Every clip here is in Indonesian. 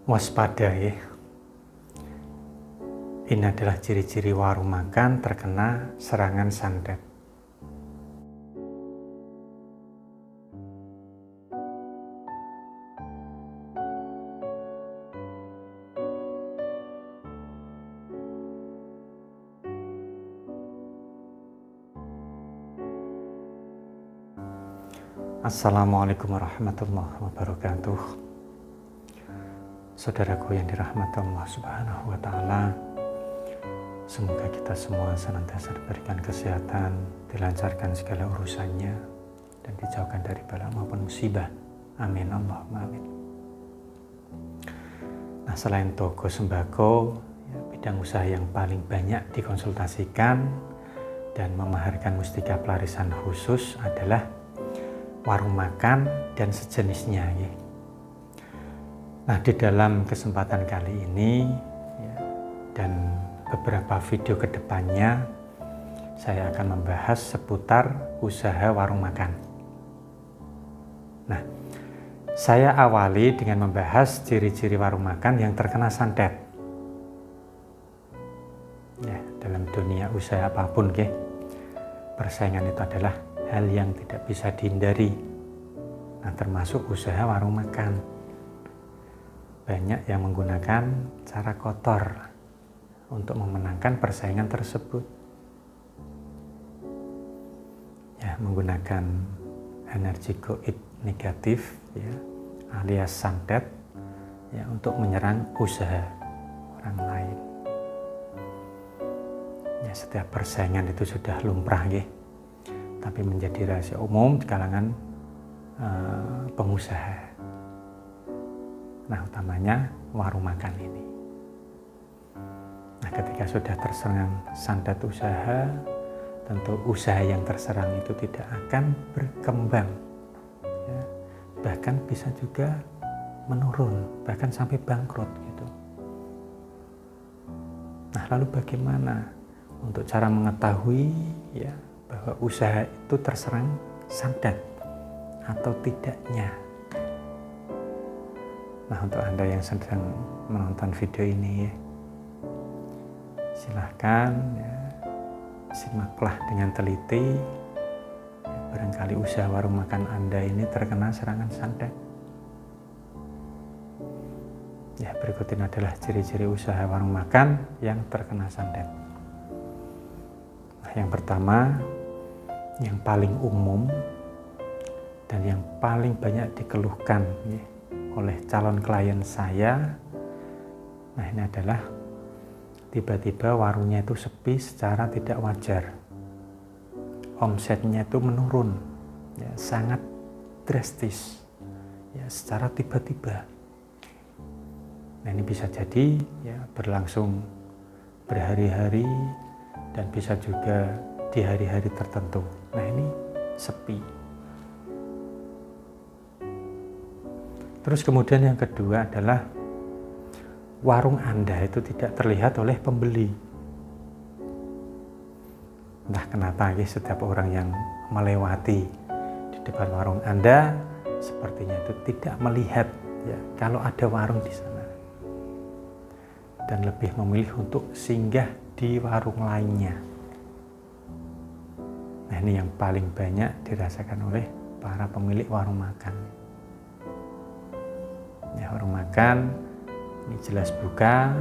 Waspada ya. Ini adalah ciri-ciri warung makan terkena serangan santet. Assalamualaikum warahmatullahi wabarakatuh. Saudaraku yang dirahmati Allah Subhanahu wa Ta'ala, semoga kita semua senantiasa diberikan kesehatan, dilancarkan segala urusannya, dan dijauhkan dari bala maupun musibah. Amin Allahumma amin. Nah, selain toko sembako, bidang usaha yang paling banyak dikonsultasikan dan memaharkan mustika pelarisan khusus adalah warung makan dan sejenisnya ya. Nah, di dalam kesempatan kali ini ya, dan beberapa video kedepannya saya akan membahas seputar usaha warung makan. Nah, saya awali dengan membahas ciri-ciri warung makan yang terkena santet. Ya, dalam dunia usaha apapun ya, persaingan itu adalah hal yang tidak bisa dihindari. Nah, termasuk usaha warung makan. Banyak yang menggunakan cara kotor untuk memenangkan persaingan tersebut. Ya, menggunakan energi gaib negatif ya, alias santet ya, untuk menyerang usaha orang lain. Ya, setiap persaingan itu sudah lumrah ya. Tapi menjadi rahasia umum di kalangan pengusaha. Nah, utamanya warung makan ini. Nah, ketika sudah terserang santet usaha, tentu usaha yang terserang itu tidak akan berkembang. Ya, bahkan bisa juga menurun, bahkan sampai bangkrut gitu. Nah, lalu bagaimana untuk cara mengetahui ya bahwa usaha itu terserang santet atau tidaknya? Nah, untuk Anda yang sedang menonton video ini ya, silahkan ya, simaklah dengan teliti ya, barangkali usaha warung makan Anda ini terkena serangan santet. Ya, berikut ini adalah ciri-ciri usaha warung makan yang terkena santet. Nah, yang pertama, yang paling umum dan yang paling banyak dikeluhkan ya, oleh calon klien saya, nah ini adalah tiba-tiba warungnya itu sepi secara tidak wajar, omsetnya itu menurun ya, sangat drastis ya, secara tiba-tiba. Nah, ini bisa jadi ya berlangsung berhari-hari dan bisa juga di hari-hari tertentu. Nah, ini sepi. Terus kemudian yang kedua adalah warung Anda itu tidak terlihat oleh pembeli. Entah kenapa ya, setiap orang yang melewati di depan warung Anda sepertinya itu tidak melihat ya kalau ada warung di sana, dan lebih memilih untuk singgah di warung lainnya. Nah, ini yang paling banyak dirasakan oleh para pemilik warung makan. Ya, warung makan ini jelas buka,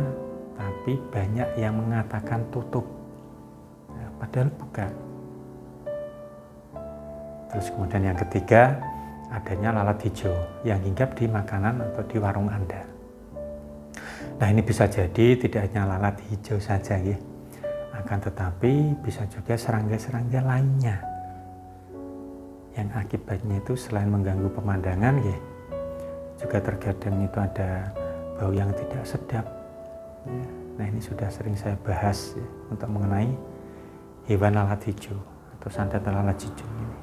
tapi banyak yang mengatakan tutup ya, padahal buka. Terus kemudian yang ketiga, adanya lalat hijau yang hinggap di makanan atau di warung Anda. Nah, ini bisa jadi tidak hanya lalat hijau saja ya, akan tetapi bisa juga serangga-serangga lainnya yang akibatnya itu selain mengganggu pemandangan ya, juga terkadang itu ada bau yang tidak sedap ya. Nah, ini sudah sering saya bahas ya, untuk mengenai hewan lalat hijau atau santet lalat hijau ini.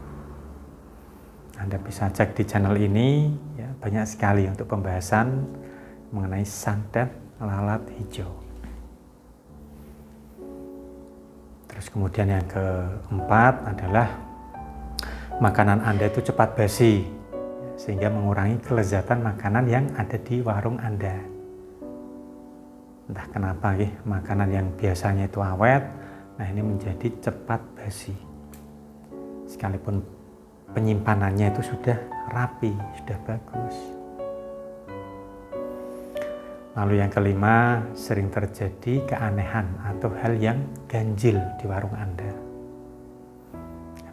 Anda bisa cek di channel ini ya, banyak sekali untuk pembahasan mengenai santet lalat hijau. Terus kemudian yang keempat adalah makanan Anda itu cepat basi, sehingga mengurangi kelezatan makanan yang ada di warung Anda. Entah kenapa ya, makanan yang biasanya itu awet, nah ini menjadi cepat basi. Sekalipun penyimpanannya itu sudah rapi, sudah bagus. Lalu yang kelima, sering terjadi keanehan atau hal yang ganjil di warung Anda.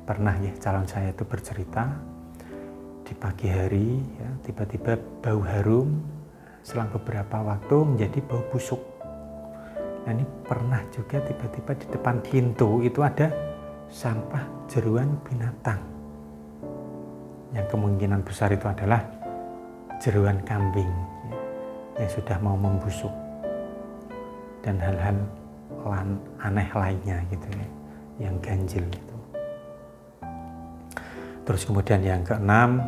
Pernah ya calon saya itu bercerita, di pagi hari ya, tiba-tiba bau harum, selang beberapa waktu menjadi bau busuk. Nah ini pernah juga tiba-tiba di depan pintu itu ada sampah jeruan binatang. Yang kemungkinan besar itu adalah jeruan kambing yang sudah mau membusuk. Dan hal-hal aneh lainnya gitu ya, yang ganjil gitu. Terus kemudian yang keenam,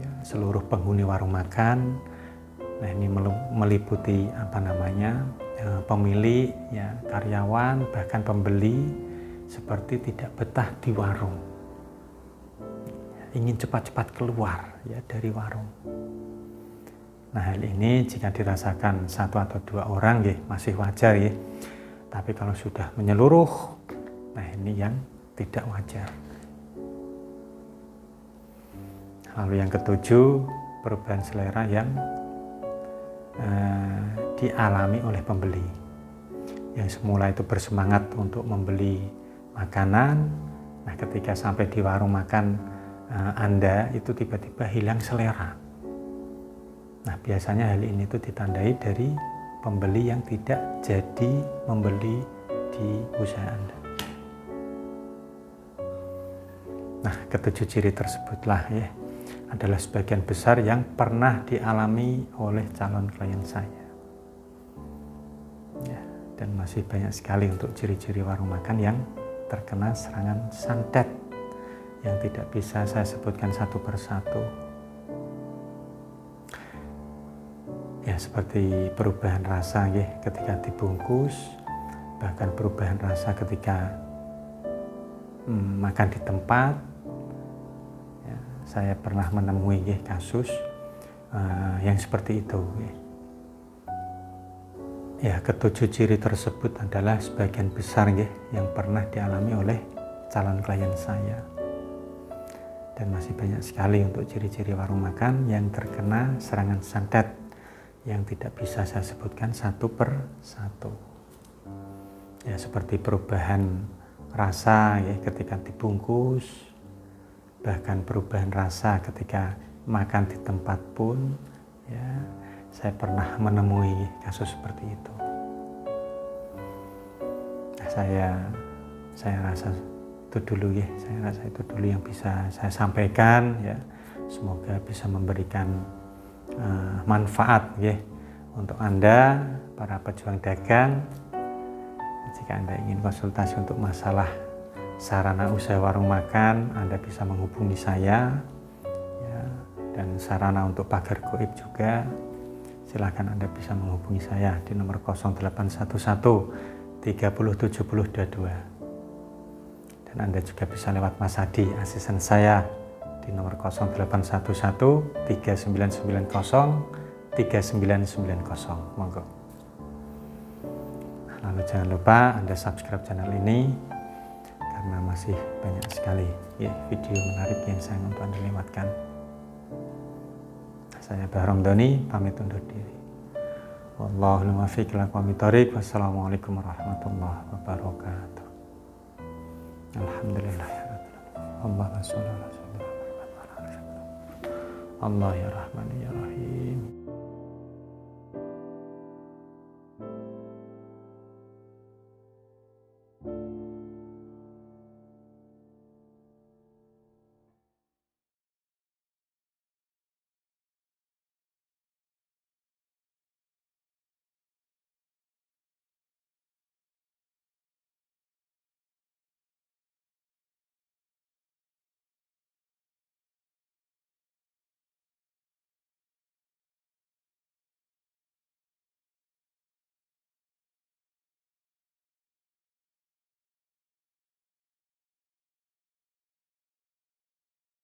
ya, seluruh penghuni warung makan. Nah ini meliputi pemilik, ya, karyawan, bahkan pembeli seperti tidak betah di warung, ingin cepat-cepat keluar ya dari warung. Nah hal ini jika dirasakan satu atau dua orang ya masih wajar ya, tapi kalau sudah menyeluruh, nah ini yang tidak wajar. Lalu yang ketujuh, perubahan selera yang dialami oleh pembeli. Yang semula itu bersemangat untuk membeli makanan, nah ketika sampai di warung makan Anda itu tiba-tiba hilang selera. Nah biasanya hal ini itu ditandai dari pembeli yang tidak jadi membeli di usaha Anda. Nah ketujuh ciri tersebutlah ya adalah sebagian besar yang pernah dialami oleh calon klien saya. Ya, dan masih banyak sekali untuk ciri-ciri warung makan yang terkena serangan santet yang tidak bisa saya sebutkan satu persatu. Ya, seperti perubahan rasa ya ketika dibungkus, bahkan perubahan rasa ketika makan di tempat. Saya pernah menemui kasus yang seperti itu. Ya, ketujuh ciri tersebut adalah sebagian besar yang pernah dialami oleh calon klien saya. Dan masih banyak sekali untuk ciri-ciri warung makan yang terkena serangan santet yang tidak bisa saya sebutkan satu per satu. Ya, seperti perubahan rasa ketika dibungkus, bahkan perubahan rasa ketika makan di tempat pun ya saya pernah menemui kasus seperti itu. Nah, saya rasa itu dulu yang bisa saya sampaikan ya, semoga bisa memberikan manfaat untuk Anda para pejuang dagang. Jika Anda ingin konsultasi untuk masalah sarana usaha warung makan, Anda bisa menghubungi saya ya, dan sarana untuk pagar goib juga silakan Anda bisa menghubungi saya di nomor 0811 30 70 22. Dan Anda juga bisa lewat Mas Hadi, asisten saya, di nomor 0811 3990 3990. Monggo. Lalu jangan lupa Anda subscribe channel ini karena masih banyak sekali video menarik yang saya untuk Anda lewatkan. Saya Bahrom Doni pamit undur diri. Wallahul muwaffiq ila aqwamit thoriq. Wassalamualaikum warahmatullahi wabarakatuh. Alhamdulillah. Allahumma sholli ala sayyidina Muhammad wa ala alihi. Allah ya Rahman ya